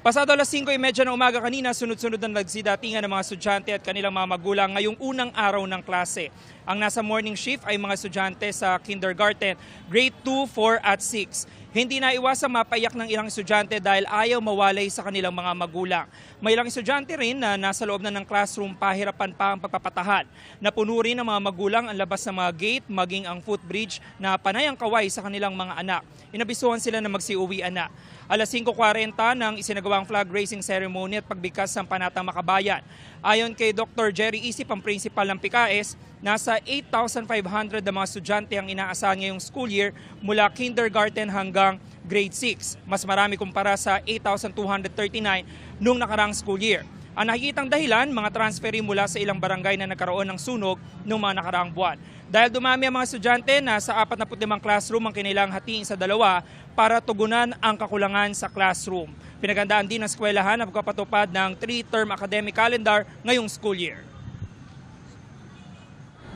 Pasado alas 5:30 ng umaga kanina, sunod-sunod na nagsidatingan ng mga estudyante at kanilang mga magulang ngayong unang araw ng klase. Ang nasa morning shift ay mga estudyante sa kindergarten, grade 2, 4 at 6. Hindi na iwasang mapaiyak ng ilang estudyante dahil ayaw mawalay sa kanilang mga magulang. May ilang estudyante rin na nasa loob na ng classroom pahirapan pa ang pagpapatahan. Napuno rin ng mga magulang ang labas ng mga gate maging ang footbridge na panay ang kaway sa kanilang mga anak. Inabisuhan sila na magsiuwian na. Alas 5:40 ng isinagawang flag raising ceremony at pagbigkas ng Panatang Makabayan. Ayon kay Dr. Jerry Isip, ang principal ng PKS, nasa 8,500 na mga estudyante ang inaasahan ngayong school year mula kindergarten hanggang grade 6. Mas marami kumpara sa 8,239 noong nakarang school year. Ang nakikitang dahilan, mga transferi mula sa ilang barangay na nagkaroon ng sunog noong mga nakaraang buwan. Dahil dumami ang mga estudyante, nasa 45 classroom ang kinilang hatiin sa dalawa para tugunan ang kakulangan sa classroom. Pinagandaan din ng eskwelahan ang pagpapatupad ng 3-term academic calendar ngayong school year.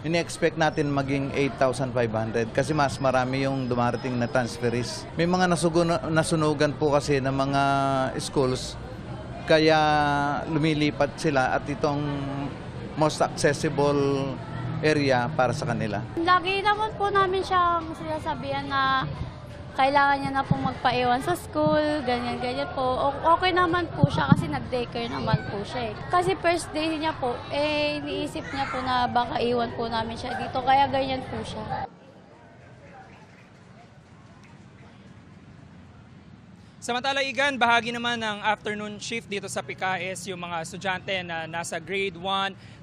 Ini-expect natin maging 8,500 kasi mas marami yung dumarating na transferees. May mga nasunugan po kasi ng mga schools kaya lumilipat sila at itong most accessible area para sa kanila. Lagi naman po namin siyang sinasabihan na kailangan niya na po magpaiwan sa school, ganyan-ganyan po. Okay naman po siya kasi nag-daycare naman po siya. Kasi first day niya po, iniisip niya po na baka iwan po namin siya dito, kaya ganyan po siya. Samantala, Igan, bahagi naman ng afternoon shift dito sa PKS yung mga estudyante na nasa grade 1,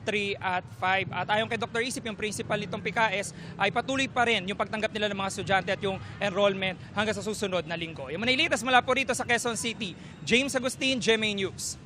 3 at 5. At ayon kay Dr. Isip, yung principal nitong PKS, ay patuloy pa rin yung pagtanggap nila ng mga estudyante at yung enrollment hanggang sa susunod na linggo. Yung Manilitas mula po rito sa Quezon City, James Agustin, GMA News.